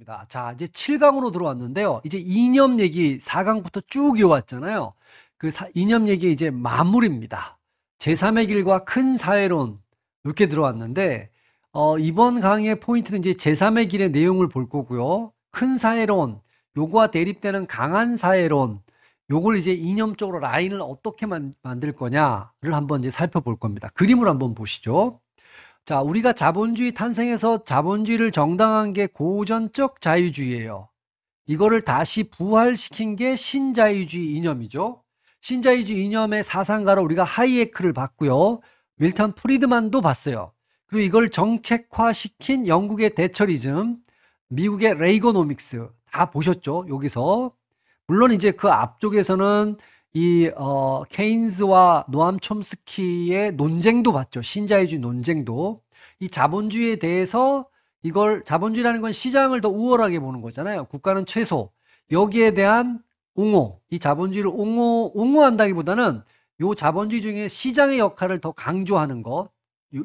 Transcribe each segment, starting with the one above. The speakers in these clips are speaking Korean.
하겠습니다. 자, 이제 7강으로 들어왔는데요. 이제 이념 얘기 4강부터 쭉 이어왔잖아요. 그 이념 얘기 이제 마무리입니다. 제3의 길과 큰 사회론 이렇게 들어왔는데 이번 강의의 포인트는 이제 제3의 길의 내용을 볼 거고요. 큰 사회론, 요거와 대립되는 강한 사회론, 요걸 이제 이념적으로 라인을 어떻게 만들 거냐를 한번 이제 살펴볼 겁니다. 그림을 한번 보시죠. 자, 우리가 자본주의 탄생에서 자본주의를 정당한 게 고전적 자유주의예요. 이거를 다시 부활시킨 게 신자유주의 이념이죠. 신자유주의 이념의 사상가로 우리가 하이에크를 봤고요. 밀턴 프리드만도 봤어요. 그리고 이걸 정책화시킨 영국의 대처리즘, 미국의 레이거노믹스 다 보셨죠? 여기서. 물론 이제 그 앞쪽에서는 이 케인즈와 노암 촘스키의 논쟁도 봤죠. 신자유주의 논쟁도. 이 자본주의에 대해서 이걸 자본주의라는 건 시장을 더 우월하게 보는 거잖아요. 국가는 최소. 여기에 대한 옹호, 이 자본주의를 옹호한다기보다는 요 자본주의 중에 시장의 역할을 더 강조하는 거.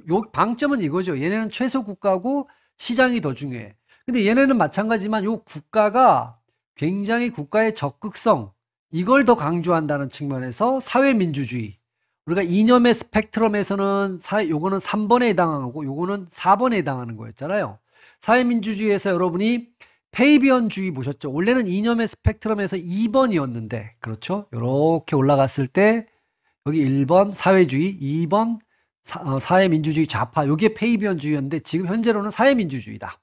요 방점은 이거죠. 얘네는 최소 국가고 시장이 더 중요해. 근데 얘네는 마찬가지지만 요 국가가 굉장히 국가의 적극성, 이걸 더 강조한다는 측면에서 사회민주주의. 우리가 이념의 스펙트럼에서는 요거는 3번에 해당하고 요거는 4번에 해당하는 거였잖아요. 사회민주주의에서 여러분이 페이비언주의 보셨죠? 원래는 이념의 스펙트럼에서 2번이었는데, 그렇죠? 이렇게 올라갔을 때 여기 1번 사회주의, 2번 사회민주주의 좌파, 요게 페이비언주의였는데 지금 현재로는 사회민주주의다.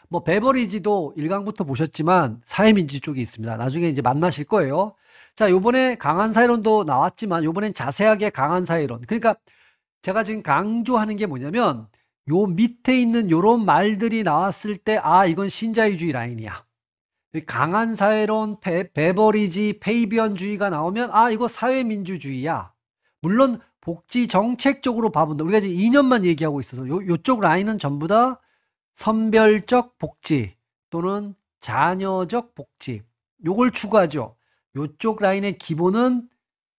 뭐 베버리지도 1강부터 보셨지만 사회민주주의 쪽이 있습니다. 나중에 이제 만나실 거예요. 자, 요번에 강한 사회론도 나왔지만 요번엔 자세하게 강한 사회론. 그러니까 제가 지금 강조하는 게 뭐냐면 요 밑에 있는 요런 말들이 나왔을 때 아, 이건 신자유주의 라인이야. 강한 사회론, 베버리지, 페이비언주의가 나오면 아, 이거 사회민주주의야. 물론 복지 정책적으로 봐본다. 우리가 지금 2년만 얘기하고 있어서 요쪽 라인은 전부 다 선별적 복지 또는 자녀적 복지, 요걸 추구하죠. 요쪽 라인의 기본은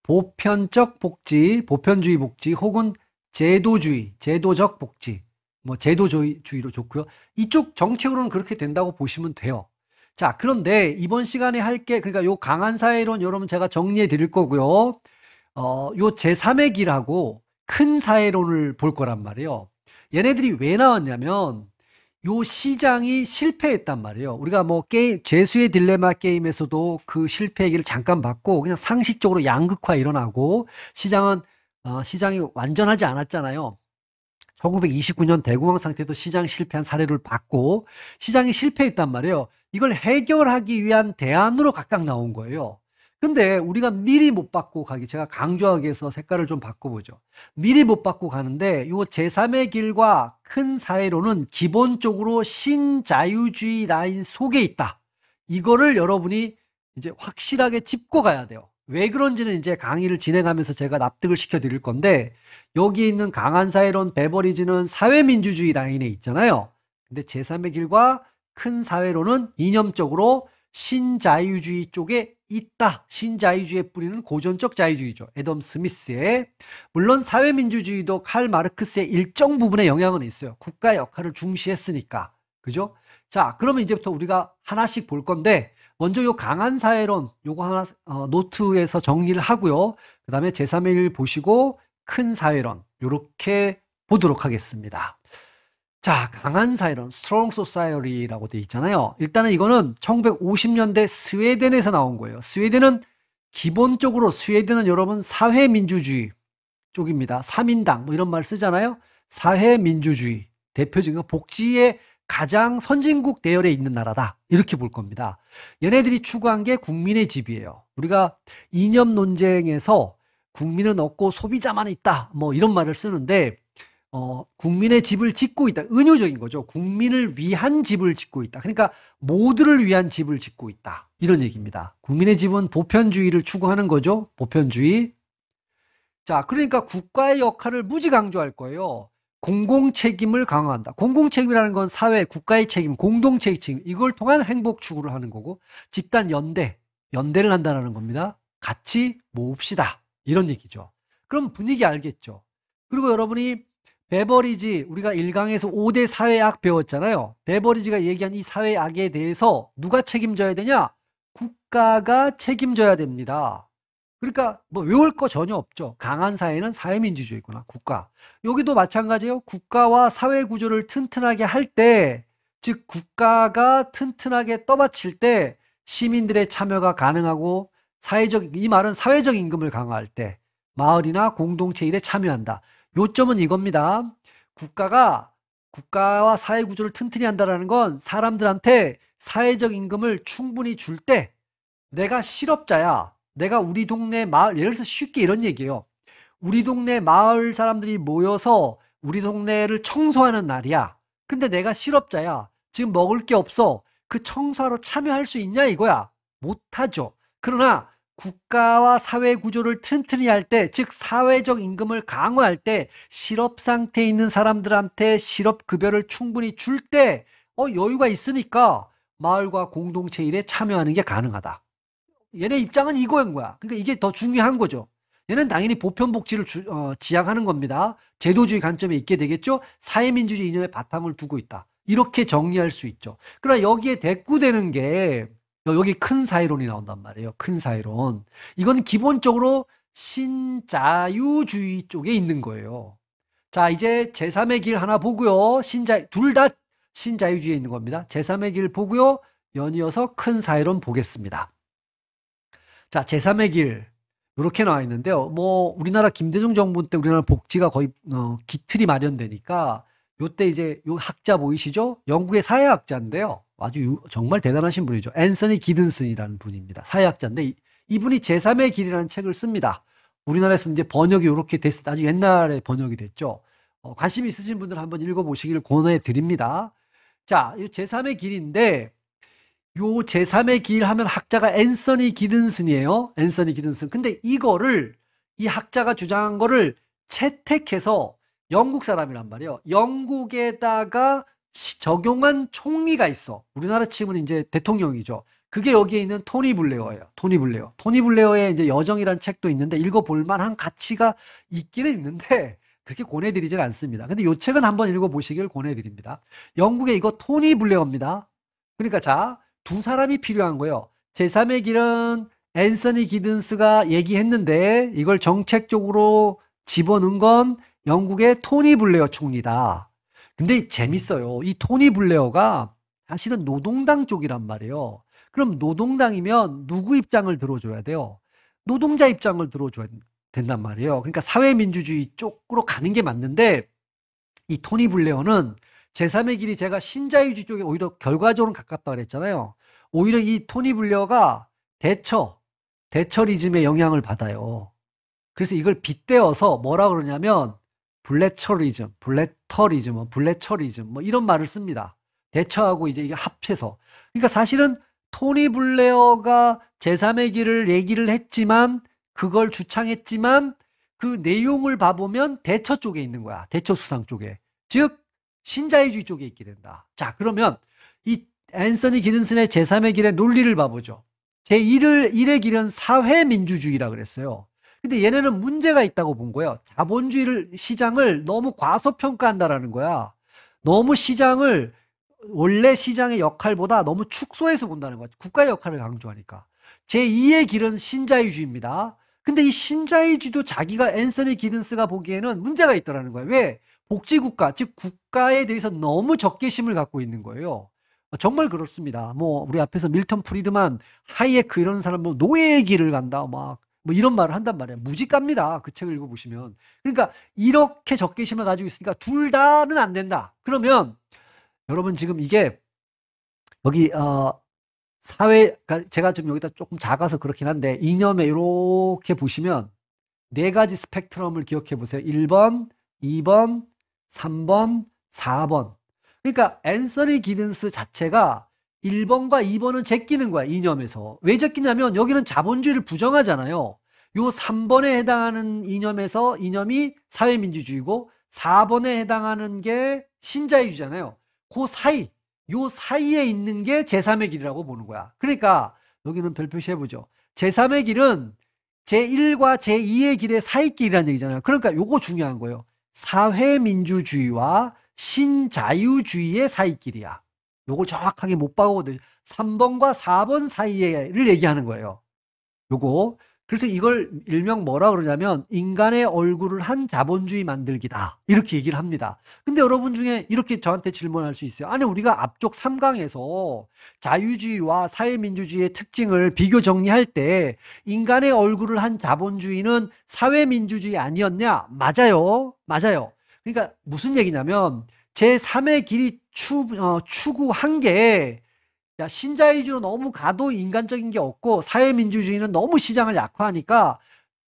보편적 복지, 보편주의 복지 혹은 제도주의, 제도적 복지, 뭐 제도주의로 좋고요. 이쪽 정책으로는 그렇게 된다고 보시면 돼요. 자, 그런데 이번 시간에 그러니까 요 강한 사회론 여러분 제가 정리해 드릴 거고요. 요 제3의 길하고 큰 사회론을 볼 거란 말이에요. 얘네들이 왜 나왔냐면 요 시장이 실패했단 말이에요. 우리가 뭐 죄수의 딜레마 게임에서도 그 실패 얘기를 잠깐 봤고 그냥 상식적으로 양극화 일어나고 시장이 완전하지 않았잖아요. 1929년 대공황 상태도 시장 실패한 사례를 봤고 시장이 실패했단 말이에요. 이걸 해결하기 위한 대안으로 각각 나온 거예요. 근데 우리가 미리 못 받고 가기, 제가 강조하기 위해서 색깔을 좀 바꿔보죠. 미리 못 받고 가는데 요 제3의 길과 큰 사회론은 기본적으로 신자유주의 라인 속에 있다. 이거를 여러분이 이제 확실하게 짚고 가야 돼요. 왜 그런지는 이제 강의를 진행하면서 제가 납득을 시켜 드릴 건데 여기 있는 강한 사회론, 베버리지는 사회민주주의 라인에 있잖아요. 근데 제3의 길과 큰 사회론은 이념적으로 신자유주의 쪽에 있다. 신자유주의의 뿌리는 고전적 자유주의죠. 애덤 스미스의. 물론 사회민주주의도 칼 마르크스의 일정 부분의 영향은 있어요. 국가 역할을 중시했으니까. 그죠? 자, 그러면 이제부터 우리가 하나씩 볼 건데 먼저 요 강한 사회론 요거 하나 노트에서 정리를 하고요. 그 다음에 제3의 길 보시고 큰 사회론 요렇게 보도록 하겠습니다. 자, 강한 사회론, strong society라고 되어 있잖아요. 일단은 이거는 1950년대 스웨덴에서 나온 거예요. 기본적으로 스웨덴은 여러분 사회민주주의 쪽입니다. 3인당 뭐 이런 말 쓰잖아요. 사회민주주의, 대표적인 복지의 가장 선진국 대열에 있는 나라다. 이렇게 볼 겁니다. 얘네들이 추구한 게 국민의 집이에요. 우리가 이념 논쟁에서 국민은 없고 소비자만 있다. 뭐 이런 말을 쓰는데 국민의 집을 짓고 있다. 은유적인 거죠. 국민을 위한 집을 짓고 있다. 그러니까 모두를 위한 집을 짓고 있다. 이런 얘기입니다. 국민의 집은 보편주의를 추구하는 거죠. 보편주의. 자, 그러니까 국가의 역할을 무지 강조할 거예요. 공공책임을 강화한다. 공공책임이라는 건 사회, 국가의 책임, 공동체의 책임, 이걸 통한 행복 추구를 하는 거고, 집단 연대를 한다는 겁니다. 같이 모읍시다. 이런 얘기죠. 그럼 분위기 알겠죠? 그리고 여러분이 베버리지, 우리가 1강에서 5대 사회악 배웠잖아요. 베버리지가 얘기한 이 사회악에 대해서 누가 책임져야 되냐? 국가가 책임져야 됩니다. 그러니까 뭐 외울 거 전혀 없죠. 강한 사회는 사회민주주의구나, 국가. 여기도 마찬가지예요. 국가와 사회 구조를 튼튼하게 할 때, 즉 국가가 튼튼하게 떠받칠 때 시민들의 참여가 가능하고, 이 말은 사회적 임금을 강화할 때 마을이나 공동체 일에 참여한다. 요점은 이겁니다. 국가와 사회 구조를 튼튼히 한다는 건 사람들한테 사회적 임금을 충분히 줄 때, 내가 실업자야. 내가 우리 동네 마을, 예를 들어서 쉽게 이런 얘기예요. 우리 동네 마을 사람들이 모여서 우리 동네를 청소하는 날이야. 근데 내가 실업자야. 지금 먹을 게 없어. 그 청소하러 참여할 수 있냐 이거야. 못하죠. 그러나 국가와 사회 구조를 튼튼히 할 때, 즉 사회적 임금을 강화할 때, 실업 상태에 있는 사람들한테 실업급여를 충분히 줄 때 여유가 있으니까 마을과 공동체 일에 참여하는 게 가능하다. 얘네 입장은 이거인 거야. 그러니까 이게 더 중요한 거죠. 얘는 당연히 보편복지를 지향하는 겁니다. 제도주의 관점에 있게 되겠죠. 사회민주주의 이념의 바탕을 두고 있다. 이렇게 정리할 수 있죠. 그러나 여기에 대꾸되는 게 여기 큰 사회론이 나온단 말이에요. 큰 사회론. 이건 기본적으로 신자유주의 쪽에 있는 거예요. 자, 이제 제3의 길 하나 보고요. 둘 다 신자유주의에 있는 겁니다. 제3의 길 보고요. 연이어서 큰 사회론 보겠습니다. 자, 제3의 길. 이렇게 나와 있는데요. 뭐, 우리나라 김대중 정부 때 우리나라 복지가 거의, 기틀이 마련되니까, 요때 이제, 요 학자 보이시죠? 영국의 사회학자인데요. 아주 정말 대단하신 분이죠. 앤서니 기든슨이라는 분입니다. 사회학자인데, 이분이 제3의 길이라는 책을 씁니다. 우리나라에서 이제 번역이 이렇게 됐을 아주 옛날에 번역이 됐죠. 관심 있으신 분들 한번 읽어보시기를 권해 드립니다. 자, 이 제3의 길인데, 요 제3의 길 하면 학자가 앤서니 기든슨이에요. 앤서니 기든슨. 근데 이거를, 이 학자가 주장한 거를 채택해서 영국 사람이란 말이에요. 영국에다가 적용한 총리가 있어. 우리나라 치고는 이제 대통령이죠. 그게 여기에 있는 토니 블레어예요. 토니 블레어. 토니 블레어의 이제 여정이라는 책도 있는데 읽어볼 만한 가치가 있기는 있는데 그렇게 권해드리지가 않습니다. 근데 이 책은 한번 읽어보시길 권해드립니다. 영국의 이거 토니 블레어입니다. 그러니까 자, 두 사람이 필요한 거예요. 제3의 길은 앤서니 기든스가 얘기했는데 이걸 정책적으로 집어넣은 건 영국의 토니 블레어 총리다. 근데 재밌어요. 이 토니 블레어가 사실은 노동당 쪽이란 말이에요. 그럼 노동당이면 누구 입장을 들어줘야 돼요? 노동자 입장을 들어줘야 된단 말이에요. 그러니까 사회민주주의 쪽으로 가는 게 맞는데 이 토니 블레어는 제3의 길이 제가 신자유주의 쪽에 오히려 결과적으로 가깝다 그랬잖아요. 오히려 이 토니 블레어가 대처리즘의 영향을 받아요. 그래서 이걸 빗대어서 뭐라 그러냐면 블레처리즘 뭐 이런 말을 씁니다. 대처하고 이제 이게 합해서. 그러니까 사실은 토니 블레어가 제3의 길을 얘기를 했지만 그걸 주창했지만 그 내용을 봐보면 대처 쪽에 있는 거야. 대처 수상 쪽에. 즉 신자유주의 쪽에 있게 된다. 자, 그러면 이 앤서니 기든슨의 제3의 길의 논리를 봐보죠. 제1의 길은 사회민주주의라 그랬어요. 근데 얘네는 문제가 있다고 본 거예요. 자본주의를, 시장을 너무 과소평가한다라는 거야. 너무 시장을, 원래 시장의 역할보다 너무 축소해서 본다는 거야. 국가의 역할을 강조하니까. 제2의 길은 신자유주의입니다. 근데 이 신자유주의도 자기가 앤서니 기든스가 보기에는 문제가 있다라는 거예요. 왜? 복지국가, 즉 국가에 대해서 너무 적개심을 갖고 있는 거예요. 정말 그렇습니다. 뭐 우리 앞에서 밀턴 프리드만, 하이에크 이런 사람 뭐 노예의 길을 간다 막 뭐 이런 말을 한단 말이에요. 무지갑니다. 그 책을 읽어보시면. 그러니까 이렇게 적개심을 가지고 있으니까 둘 다는 안 된다. 그러면 여러분 지금 이게 여기 그러니까 제가 좀 여기다 조금 작아서 그렇긴 한데 이념에 이렇게 보시면 네 가지 스펙트럼을 기억해 보세요. 1번, 2번, 3번, 4번. 그러니까 앤서니 기든스 자체가 1번과 2번은 제끼는 거야. 이념에서. 왜 제끼냐면 여기는 자본주의를 부정하잖아요. 요 3번에 해당하는 이념이 사회민주주의고 4번에 해당하는 게 신자유주의잖아요. 요 사이에 있는 게 제3의 길이라고 보는 거야. 그러니까 여기는 별 표시해보죠. 제3의 길은 제1과 제2의 길의 사이길이라는 얘기잖아요. 그러니까 요거 중요한 거예요. 사회민주주의와 신자유주의의 사이길이야. 요걸 정확하게 못 박아보거든요. 3번과 4번 사이를 얘기하는 거예요. 요거. 그래서 이걸 일명 뭐라 그러냐면 인간의 얼굴을 한 자본주의 만들기다. 이렇게 얘기를 합니다. 근데 여러분 중에 이렇게 저한테 질문할 수 있어요. 아니 우리가 앞쪽 3강에서 자유주의와 사회민주주의의 특징을 비교 정리할 때 인간의 얼굴을 한 자본주의는 사회민주주의 아니었냐? 맞아요. 맞아요. 그러니까 무슨 얘기냐면 제3의 길이 추구한 게 야, 신자유주의로 너무 가도 인간적인 게 없고 사회민주주의는 너무 시장을 약화하니까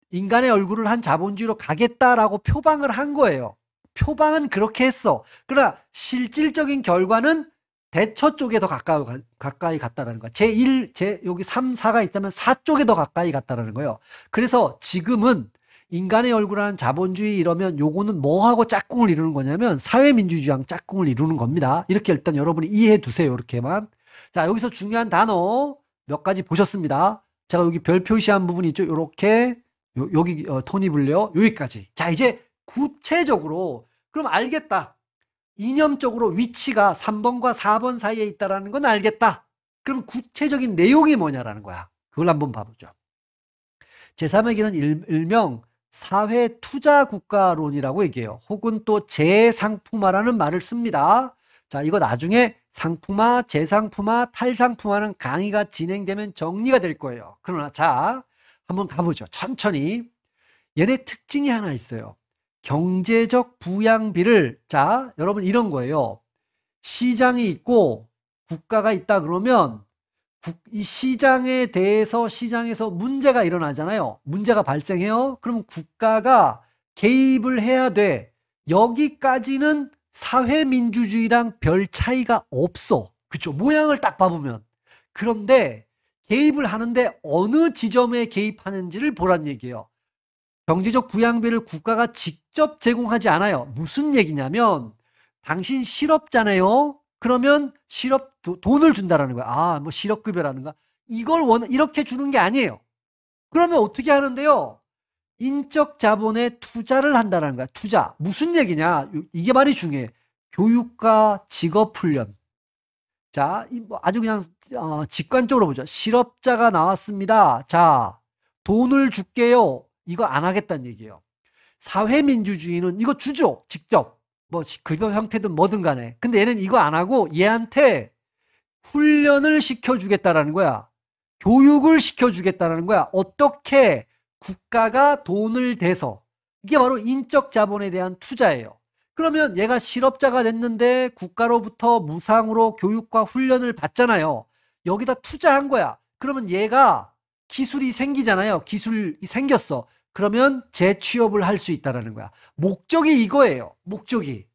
인간의 얼굴을 한 자본주의로 가겠다라고 표방을 한 거예요. 표방은 그렇게 했어. 그러나 실질적인 결과는 대처 쪽에 더 가까이 갔다라는 거야. 여기 3, 4가 있다면 4 쪽에 더 가까이 갔다라는 거예요. 그래서 지금은 인간의 얼굴을 한 자본주의 이러면 요거는 뭐하고 짝꿍을 이루는 거냐면 사회민주주의랑 짝꿍을 이루는 겁니다. 이렇게 일단 여러분이 이해해 두세요. 이렇게만. 자, 여기서 중요한 단어 몇 가지 보셨습니다. 제가 여기 별 표시한 부분이 있죠. 요렇게 여기 토니 블레어 여기까지. 자, 이제 구체적으로 그럼 알겠다. 이념적으로 위치가 3번과 4번 사이에 있다라는 건 알겠다. 그럼 구체적인 내용이 뭐냐라는 거야. 그걸 한번 봐보죠. 제3의 길은 일명 사회투자국가론이라고 얘기해요. 혹은 또 재상품화라는 말을 씁니다. 자, 이거 나중에 상품화, 재상품화, 탈상품화는 강의가 진행되면 정리가 될 거예요. 그러나 자, 한번 가보죠. 천천히. 얘네 특징이 하나 있어요. 경제적 부양비를, 자, 여러분 이런 거예요. 시장이 있고 국가가 있다 그러면 이 시장에 대해서 시장에서 문제가 일어나잖아요. 문제가 발생해요. 그럼 국가가 개입을 해야 돼. 여기까지는 사회민주주의랑 별 차이가 없어. 그쵸? 모양을 딱 봐보면. 그런데 개입을 하는데 어느 지점에 개입하는지를 보란 얘기예요. 경제적 부양비를 국가가 직접 제공하지 않아요. 무슨 얘기냐면 당신 실업자네요. 그러면 돈을 준다라는 거야. 아, 뭐 실업급여라든가. 이걸 이렇게 주는 게 아니에요. 그러면 어떻게 하는데요? 인적 자본에 투자를 한다는 거야. 투자. 무슨 얘기냐? 이게 말이 중요해. 교육과 직업 훈련. 자, 뭐 아주 그냥 직관적으로 보죠. 실업자가 나왔습니다. 자, 돈을 줄게요. 이거 안 하겠다는 얘기예요. 사회민주주의는 이거 주죠. 직접. 뭐 급여 형태든 뭐든 간에. 근데 얘는 이거 안 하고 얘한테 훈련을 시켜주겠다라는 거야. 교육을 시켜주겠다는 거야. 어떻게 국가가 돈을 대서. 이게 바로 인적 자본에 대한 투자예요. 그러면 얘가 실업자가 됐는데 국가로부터 무상으로 교육과 훈련을 받잖아요. 여기다 투자한 거야. 그러면 얘가 기술이 생기잖아요. 기술이 생겼어. 그러면 재취업을 할 수 있다는 거야. 목적이 이거예요. 목적이.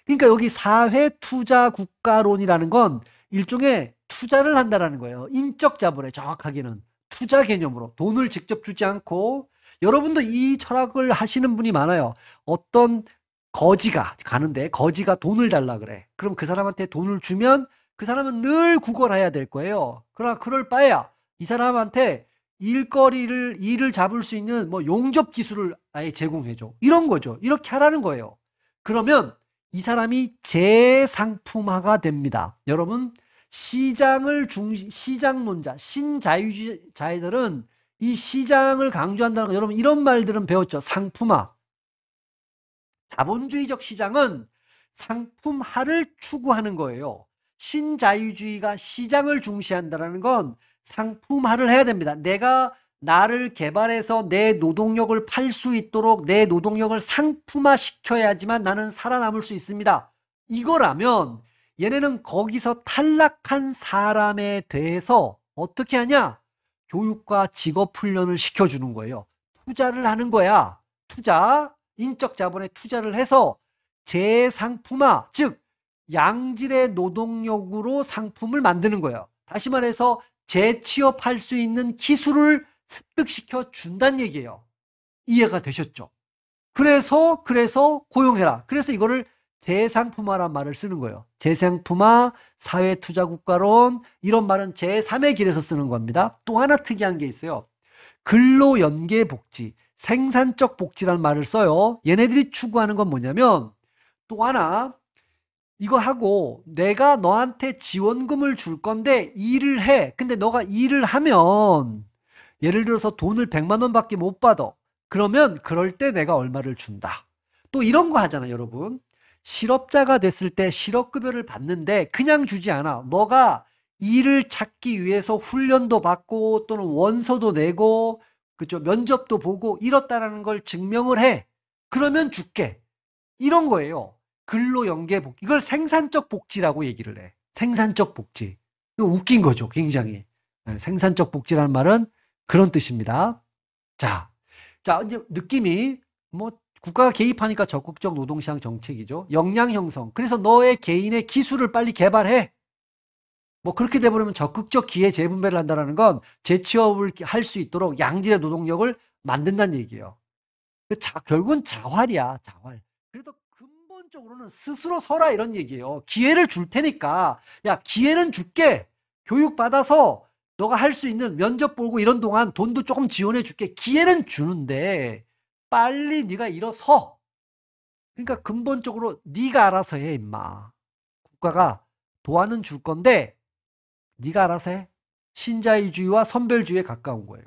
그러니까 여기 사회투자국가론이라는 건 일종의 투자를 한다는 거예요. 인적 자본에 정확하게는. 투자 개념으로. 돈을 직접 주지 않고. 여러분도 이 철학을 하시는 분이 많아요. 어떤 거지가 가는데 거지가 돈을 달라 그래. 그럼 그 사람한테 돈을 주면 그 사람은 늘 구걸해야 될 거예요. 그러나 그럴 바에야 이 사람한테 일을 잡을 수 있는 뭐 용접 기술을 아예 제공해줘. 이런 거죠. 이렇게 하라는 거예요. 그러면 이 사람이 재상품화가 됩니다. 여러분, 시장론자, 신자유주의자들은 이 시장을 강조한다는 거, 여러분 이런 말들은 배웠죠. 상품화. 자본주의적 시장은 상품화를 추구하는 거예요. 신자유주의가 시장을 중시한다는 건 상품화를 해야 됩니다. 내가 나를 개발해서 내 노동력을 팔 수 있도록 내 노동력을 상품화 시켜야지만 나는 살아남을 수 있습니다. 이거라면 얘네는 거기서 탈락한 사람에 대해서 어떻게 하냐? 교육과 직업 훈련을 시켜주는 거예요. 투자를 하는 거야. 투자, 인적 자본에 투자를 해서 재상품화, 즉 양질의 노동력으로 상품을 만드는 거예요. 다시 말해서 재취업할 수 있는 기술을 습득시켜 준다는 얘기예요. 이해가 되셨죠? 그래서 고용해라. 그래서 이거를 재상품화란 말을 쓰는 거예요. 재상품화, 사회투자국가론, 이런 말은 제3의 길에서 쓰는 겁니다. 또 하나 특이한 게 있어요. 근로연계복지, 생산적 복지라는 말을 써요. 얘네들이 추구하는 건 뭐냐면 또 하나 이거 하고 내가 너한테 지원금을 줄 건데 일을 해. 근데 너가 일을 하면 예를 들어서 돈을 100만 원밖에 못 받아. 그러면 그럴 때 내가 얼마를 준다. 또 이런 거 하잖아, 여러분. 실업자가 됐을 때 실업급여를 받는데 그냥 주지 않아. 너가 일을 찾기 위해서 훈련도 받고 또는 원서도 내고 그죠? 면접도 보고 이렇다라는 걸 증명을 해. 그러면 줄게. 이런 거예요. 근로연계복지. 이걸 생산적 복지라고 얘기를 해. 생산적 복지. 이거 웃긴 거죠, 굉장히. 네, 생산적 복지라는 말은 그런 뜻입니다. 자, 자, 이제 느낌이 뭐 국가가 개입하니까 적극적 노동시장 정책이죠. 역량 형성. 그래서 너의 개인의 기술을 빨리 개발해. 뭐 그렇게 돼버리면 적극적 기회 재분배를 한다는 건 재취업을 할 수 있도록 양질의 노동력을 만든다는 얘기예요. 결국은 자활이야, 자활. 그래도 근본적으로는 스스로 서라 이런 얘기예요. 기회를 줄 테니까, 야, 기회는 줄게. 교육 받아서 너가 할 수 있는 면접 보고 이런 동안 돈도 조금 지원해 줄게. 기회는 주는데 빨리 네가 일어서. 그러니까 근본적으로 네가 알아서 해, 임마. 국가가 도와는 줄 건데 네가 알아서 해. 신자유주의와 선별주의에 가까운 거예요.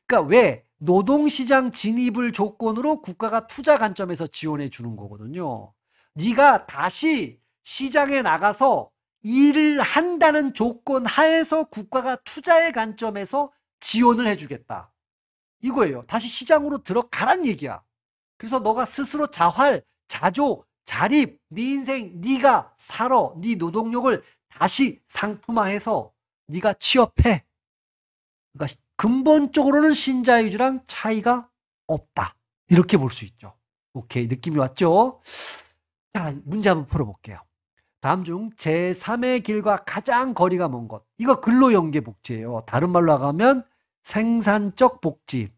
그러니까 왜 노동시장 진입을 조건으로 국가가 투자 관점에서 지원해 주는 거거든요. 네가 다시 시장에 나가서 일을 한다는 조건 하에서 국가가 투자의 관점에서 지원을 해주겠다. 이거예요. 다시 시장으로 들어가란 얘기야. 그래서 너가 스스로 자활, 자조, 자립, 네 인생 네가 살아. 네 노동력을 다시 상품화해서 네가 취업해. 그러니까 근본적으로는 신자유주랑 차이가 없다. 이렇게 볼 수 있죠. 오케이, 느낌이 왔죠? 자, 문제 한번 풀어볼게요. 다음 중 제3의 길과 가장 거리가 먼 것. 이거 근로연계복지예요. 다른 말로 하면 생산적 복지.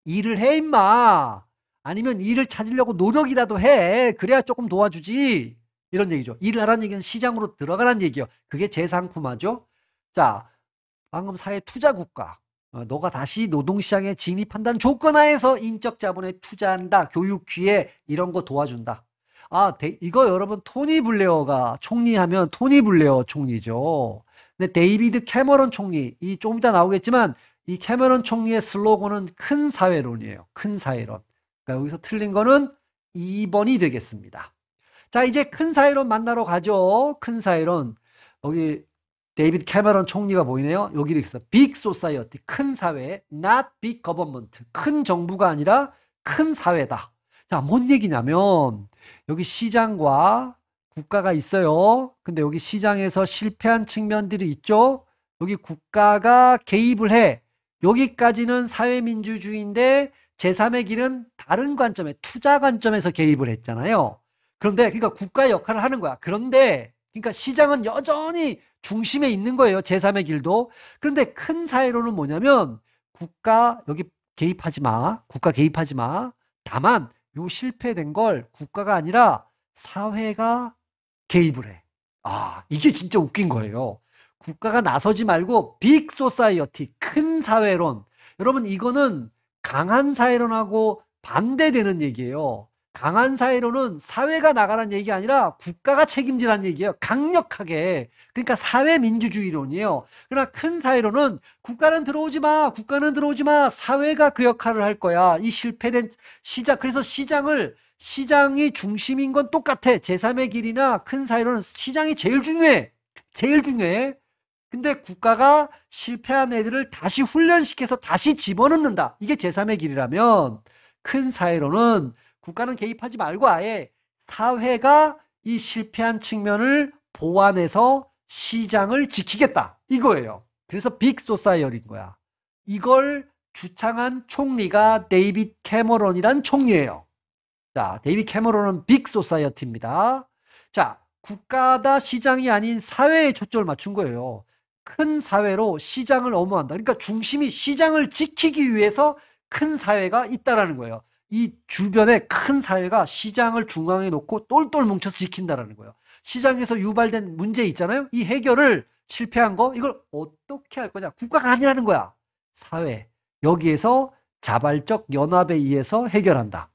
일을 해, 임마. 아니면 일을 찾으려고 노력이라도 해. 그래야 조금 도와주지. 이런 얘기죠. 일을 하라는 얘기는 시장으로 들어가라는 얘기예요. 그게 재상품화죠. 자, 방금 사회 투자 국가. 너가 다시 노동시장에 진입한다는 조건 하에서 인적 자본에 투자한다. 교육 기회 이런 거 도와준다. 아, 이거 여러분 토니 블레어가 총리하면 토니 블레어 총리죠. 근데 데이비드 캐머런 총리, 이 좀 이따 나오겠지만 이 캐머런 총리의 슬로건은 큰 사회론이에요. 큰 사회론. 그러니까 여기서 틀린 거는 2번이 되겠습니다. 자, 이제 큰 사회론 만나러 가죠. 큰 사회론. 여기 데이비드 캐머런 총리가 보이네요. 여기 이렇게 있어. 빅 소사이어티, 큰 사회, not big government. 큰 정부가 아니라 큰 사회다. 자, 뭔 얘기냐면 여기 시장과 국가가 있어요. 근데 여기 시장에서 실패한 측면들이 있죠. 여기 국가가 개입을 해. 여기까지는 사회민주주의인데 제3의 길은 다른 관점에 투자 관점에서 개입을 했잖아요. 그런데 그러니까 국가의 역할을 하는 거야. 그런데 그러니까 시장은 여전히 중심에 있는 거예요. 제3의 길도. 그런데 큰 사회로는 뭐냐면 국가 여기 개입하지 마. 국가 개입하지 마. 다만 요 실패된 걸 국가가 아니라 사회가 개입을 해. 아, 이게 진짜 웃긴 거예요. 국가가 나서지 말고 빅 소사이어티, 큰 사회론. 여러분 이거는 강한 사회론하고 반대되는 얘기예요. 강한 사회론은 사회가 나가라는 얘기가 아니라 국가가 책임지라는 얘기예요. 강력하게. 그러니까 사회민주주의론이에요. 그러나 큰 사회론은 국가는 들어오지 마. 국가는 들어오지 마. 사회가 그 역할을 할 거야. 이 실패된 시장. 그래서 시장이 중심인 건 똑같아. 제3의 길이나 큰 사회론은 시장이 제일 중요해. 제일 중요해. 근데 국가가 실패한 애들을 다시 훈련시켜서 다시 집어넣는다. 이게 제3의 길이라면 큰 사회론은 국가는 개입하지 말고 아예 사회가 이 실패한 측면을 보완해서 시장을 지키겠다. 이거예요. 그래서 빅 소사이어리인 거야. 이걸 주창한 총리가 데이빗 캐머런이란 총리예요. 자, 데이빗 캐머런은 빅 소사이어티입니다. 자, 국가다 시장이 아닌 사회에 초점을 맞춘 거예요. 큰 사회로 시장을 엄호한다. 그러니까 중심이 시장을 지키기 위해서 큰 사회가 있다라는 거예요. 이 주변에 큰 사회가 시장을 중앙에 놓고 똘똘 뭉쳐서 지킨다라는 거예요. 시장에서 유발된 문제 있잖아요. 이 해결을 실패한 거 이걸 어떻게 할 거냐. 국가가 아니라는 거야. 사회. 여기에서 자발적 연합에 의해서 해결한다.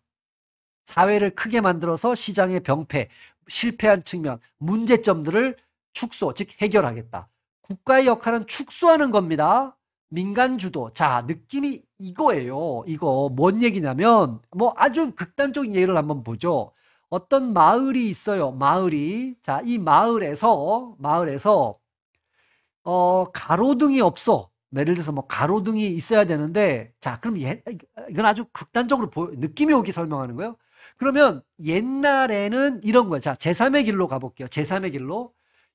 사회를 크게 만들어서 시장의 병폐, 실패한 측면, 문제점들을 축소, 즉 해결하겠다. 국가의 역할은 축소하는 겁니다. 민간 주도. 자, 느낌이 이거예요. 이거 뭔 얘기냐면 뭐 아주 극단적인 예를 한번 보죠. 어떤 마을이 있어요. 마을이. 자, 이 마을에서 가로등이 없어. 예를 들어서 뭐 가로등이 있어야 되는데, 자, 그럼 이건 아주 극단적으로 느낌이 오게 설명하는 거예요. 그러면 옛날에는 이런 거야. 자, 제3의 길로 가볼게요. 제3의 길로.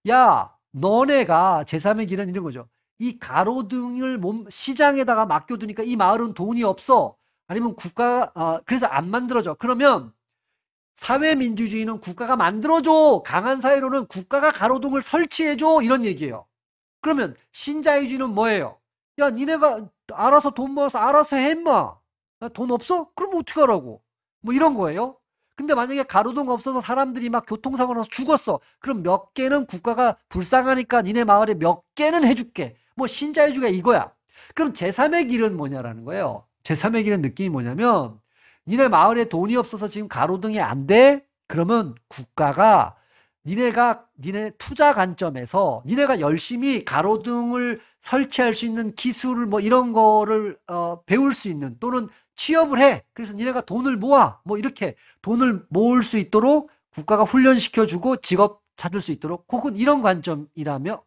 야, 너네가 제3의 길은 이런 거죠. 이 가로등을 시장에다가 맡겨두니까 이 마을은 돈이 없어. 아니면 그래서 안 만들어져. 그러면 사회민주주의는 국가가 만들어줘. 강한 사회로는 국가가 가로등을 설치해줘. 이런 얘기예요. 그러면 신자유주의는 뭐예요? 야, 니네가 알아서 돈 모아서 알아서 해, 임마. 돈 없어? 그럼 어떻게 하라고? 뭐 이런 거예요. 근데 만약에 가로등 없어서 사람들이 막 교통사고 나서 죽었어. 그럼 몇 개는 국가가 불쌍하니까 니네 마을에 몇 개는 해줄게. 뭐 신자유주의가 이거야. 그럼 제3의 길은 뭐냐라는 거예요. 제3의 길은 느낌이 뭐냐면 니네 마을에 돈이 없어서 지금 가로등이 안 돼? 그러면 국가가 니네 투자 관점에서 니네가 열심히 가로등을 설치할 수 있는 기술을 뭐 이런 거를 배울 수 있는 또는 취업을 해. 그래서 니네가 돈을 모아. 뭐 이렇게 돈을 모을 수 있도록 국가가 훈련시켜주고 직업 찾을 수 있도록 혹은 이런 관점이라며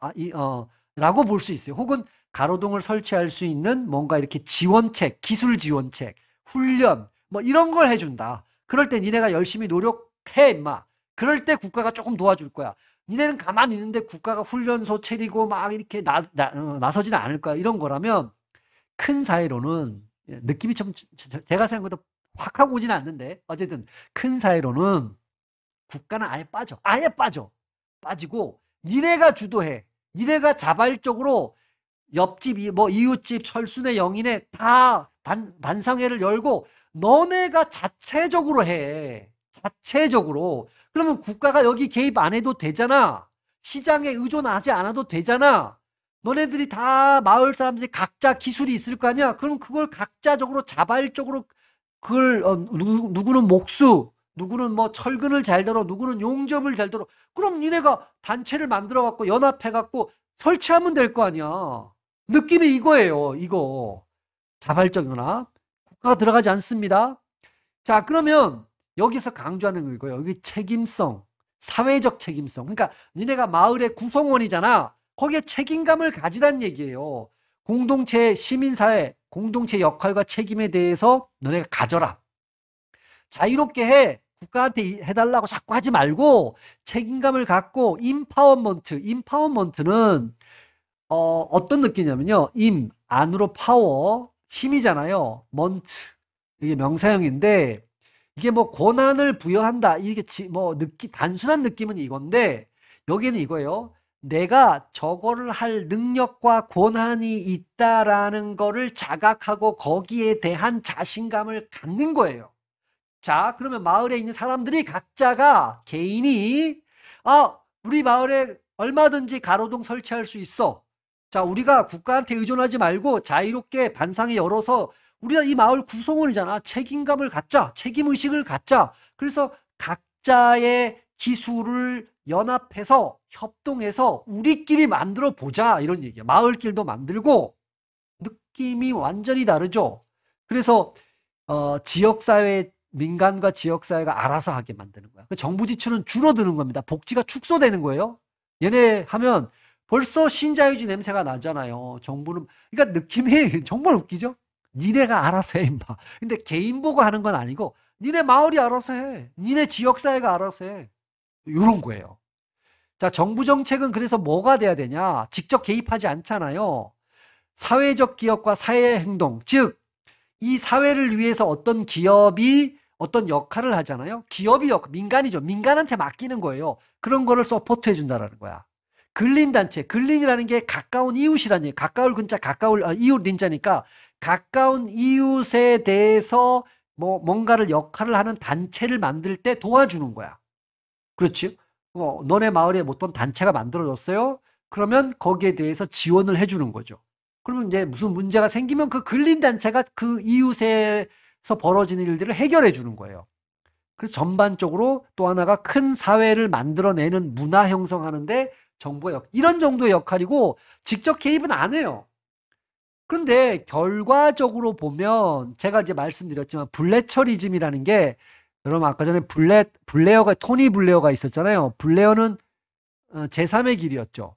라고 볼 수 있어요. 혹은 가로등을 설치할 수 있는 뭔가 이렇게 지원책, 기술 지원책, 훈련 뭐 이런 걸 해준다. 그럴 때 니네가 열심히 노력해, 임마. 그럴 때 국가가 조금 도와줄 거야. 니네는 가만히 있는데 국가가 훈련소 차리고 막 이렇게 나서지는 않을 거야. 이런 거라면 큰 사회로는 느낌이 좀 제가 생각보다 확 하고 오지는 않는데 어쨌든 큰 사회로는 국가는 아예 빠져. 아예 빠져. 빠지고 니네가 주도해. 니네가 자발적으로 옆집, 뭐 이웃집, 철순의 영인의 다 반상회를 열고 너네가 자체적으로 해. 자체적으로. 그러면 국가가 여기 개입 안 해도 되잖아. 시장에 의존하지 않아도 되잖아. 너네들이 다 마을 사람들이 각자 기술이 있을 거 아니야. 그럼 그걸 각자적으로 자발적으로 그걸 누구는 목수, 누구는 뭐 철근을 잘 들어, 누구는 용접을 잘 들어. 그럼 니네가 단체를 만들어 갖고 연합해 갖고 설치하면 될 거 아니야. 느낌이 이거예요. 이거. 자발적 연합. 국가가 들어가지 않습니다. 자, 그러면 여기서 강조하는 거예요. 여기 책임성, 사회적 책임성. 그러니까 니네가 마을의 구성원이잖아. 거기에 책임감을 가지란 얘기예요. 공동체, 시민사회, 공동체 역할과 책임에 대해서 너네가 가져라. 자유롭게 해. 국가한테 해달라고 자꾸 하지 말고 책임감을 갖고 임파워먼트는 어떤 느낌이냐면요. 안으로 파워, 힘이잖아요. 먼트. 이게 명사형인데 이게 뭐 권한을 부여한다. 이게 뭐 단순한 느낌은 이건데 여기는 이거예요. 내가 저거를 할 능력과 권한이 있다라는 거를 자각하고 거기에 대한 자신감을 갖는 거예요. 자, 그러면 마을에 있는 사람들이 각자가 개인이 우리 마을에 얼마든지 가로등 설치할 수 있어. 자, 우리가 국가한테 의존하지 말고 자유롭게 반상회 열어서 우리가 이 마을 구성원이잖아. 책임감을 갖자. 책임의식을 갖자. 그래서 각자의 기술을 연합해서 협동해서 우리끼리 만들어 보자. 이런 얘기야. 마을길도 만들고 느낌이 완전히 다르죠. 그래서 지역사회 민간과 지역사회가 알아서 하게 만드는 거야. 정부 지출은 줄어드는 겁니다. 복지가 축소되는 거예요. 얘네 하면 벌써 신자유주의 냄새가 나잖아요. 정부는 그러니까 느낌이 정말 웃기죠. 니네가 알아서 해, 임마. 근데 개인 보고 하는 건 아니고 니네 마을이 알아서 해. 니네 지역사회가 알아서 해. 이런 거예요. 자, 정부 정책은 그래서 뭐가 돼야 되냐? 직접 개입하지 않잖아요. 사회적 기업과 사회 행동, 즉 이 사회를 위해서 어떤 기업이 어떤 역할을 하잖아요. 민간이죠. 민간한테 맡기는 거예요. 그런 거를 서포트해 준다라는 거야. 근린단체, 근린이라는 게 가까운 이웃이라는 얘기. 가까울 근자, 이웃 린자니까 가까운 이웃에 대해서 뭔가를 역할을 하는 단체를 만들 때 도와주는 거야. 그렇지? 너네 마을에 어떤 단체가 만들어졌어요? 그러면 거기에 대해서 지원을 해주는 거죠. 그러면 이제 무슨 문제가 생기면 그 근린단체가 그 이웃에서 벌어지는 일들을 해결해 주는 거예요. 그래서 전반적으로 또 하나가 큰 사회를 만들어내는 문화 형성하는데 정부의 이런 정도의 역할이고 직접 개입은 안 해요. 그런데 결과적으로 보면 제가 이제 말씀드렸지만 블레처리즘이라는 게 여러분 아까 전에 토니 블레어가 있었잖아요. 블레어는 제3의 길이었죠.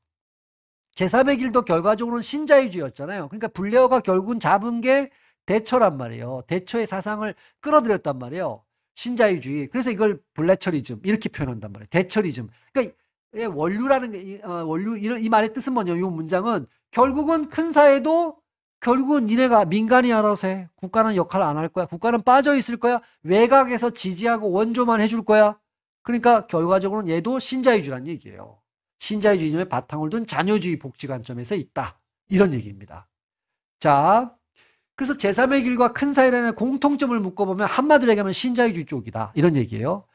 제3의 길도 결과적으로는 신자유주의였잖아요. 그러니까 블레어가 결국은 잡은 게 대처란 말이에요. 대처의 사상을 끌어들였단 말이에요. 신자유주의. 그래서 이걸 블레처리즘 이렇게 표현한단 말이에요. 대처리즘. 그러니까 원류라는 게 원류 이 말의 뜻은 뭐냐면 이 문장은 결국은 큰 사회도 결국은 니네가 민간이 알아서 해. 국가는 역할을 안 할 거야. 국가는 빠져 있을 거야. 외곽에서 지지하고 원조만 해줄 거야. 그러니까 결과적으로는 얘도 신자유주란 얘기예요. 신자유주의의 바탕을 둔 자녀주의 복지 관점에서 있다. 이런 얘기입니다. 자, 그래서 제3의 길과 큰 사회라는 공통점을 묶어보면 한마디로 얘기하면 신자유주의 쪽이다. 이런 얘기예요.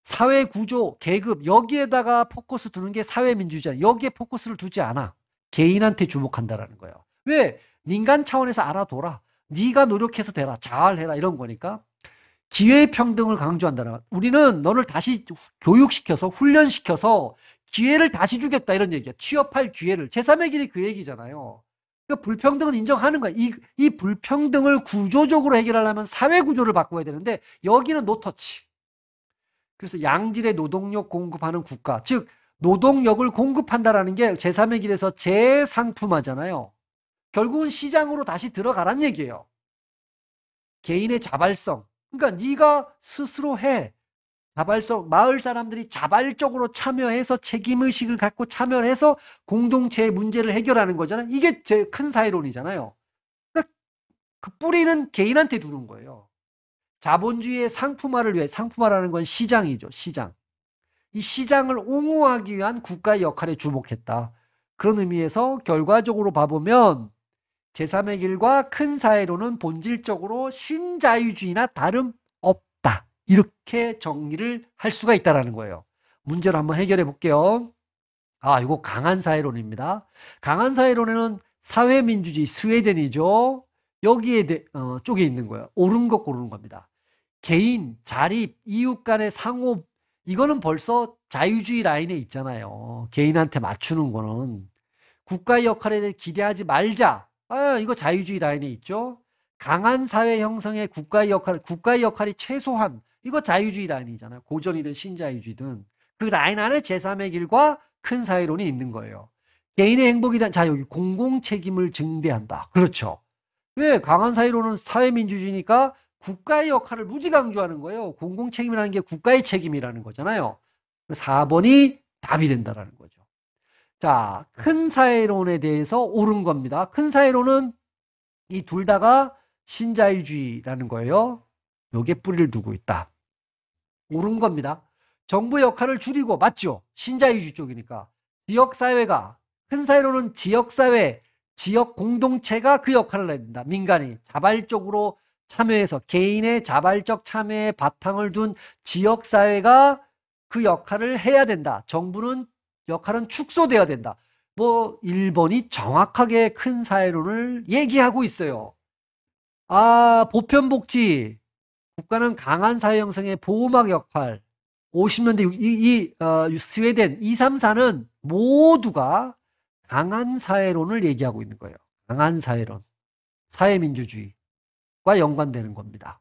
사회 구조, 계급 여기에다가 포커스 두는 게 사회민주주의. 여기에 포커스를 두지 않아. 개인한테 주목한다라는 거예요. 왜? 민간 차원에서 알아둬라. 네가 노력해서 되라. 잘해라. 이런 거니까. 기회평등을 강조한다는 우리는 너를 다시 교육시켜서 훈련시켜서 기회를 다시 주겠다 이런 얘기야. 취업할 기회를. 제3의 길이 그 얘기잖아요. 그러니까 불평등은 인정하는 거야. 이 불평등을 구조적으로 해결하려면 사회구조를 바꿔야 되는데 여기는 노터치. 그래서 양질의 노동력 공급하는 국가. 즉 노동력을 공급한다라는 게 제3의 길에서 재상품화잖아요. 결국은 시장으로 다시 들어가란 얘기예요. 개인의 자발성. 그러니까 네가 스스로 해. 자발성, 마을 사람들이 자발적으로 참여해서 책임의식을 갖고 참여해서 공동체의 문제를 해결하는 거잖아요. 이게 제일 큰 사회론이잖아요. 그러니까 그 뿌리는 개인한테 두는 거예요. 자본주의의 상품화를 위해, 상품화라는 건 시장이죠. 시장. 이 시장을 옹호하기 위한 국가의 역할에 주목했다. 그런 의미에서 결과적으로 봐보면 제3의 길과 큰 사회론은 본질적으로 신자유주의나 다름없다. 이렇게 정리를 할 수가 있다는 거예요. 문제를 한번 해결해 볼게요. 이거 강한 사회론입니다. 강한 사회론에는 사회민주주의, 스웨덴이죠. 여기에 쪽에 있는 거예요. 옳은 것 고르는 겁니다. 개인, 자립, 이웃 간의 상호, 이거는 벌써 자유주의 라인에 있잖아요. 개인한테 맞추는 거는. 국가의 역할에 대해 기대하지 말자. 이거 자유주의 라인에 있죠. 강한 사회 형성의 국가의 역할이 최소한. 이거 자유주의 라인이잖아요. 고전이든 신자유주의든. 그 라인 안에 제3의 길과 큰 사회론이 있는 거예요. 개인의 행복에 대한, 자, 여기 공공책임을 증대한다. 그렇죠. 왜? 강한 사회론은 사회민주주의니까 국가의 역할을 무지 강조하는 거예요. 공공책임이라는 게 국가의 책임이라는 거잖아요. 4번이 답이 된다는 거죠. 자, 큰 사회론에 대해서 옳은 겁니다. 큰 사회론은 이 둘 다가 신자유주의라는 거예요. 여기에 뿌리를 두고 있다. 옳은 겁니다. 정부의 역할을 줄이고, 맞죠? 신자유주의 쪽이니까. 지역사회가, 큰 사회론은 지역사회, 지역 공동체가 그 역할을 해야 된다. 민간이 자발적으로 참여해서 개인의 자발적 참여에 바탕을 둔 지역사회가 그 역할을 해야 된다. 정부는 역할은 축소돼야 된다. 1번이 정확하게 큰 사회론을 얘기하고 있어요. 보편복지. 국가는 강한 사회 형성의 보호막 역할. 50년대 스웨덴 2, 3, 4는 모두가 강한 사회론을 얘기하고 있는 거예요. 강한 사회론. 사회민주주의과 연관되는 겁니다.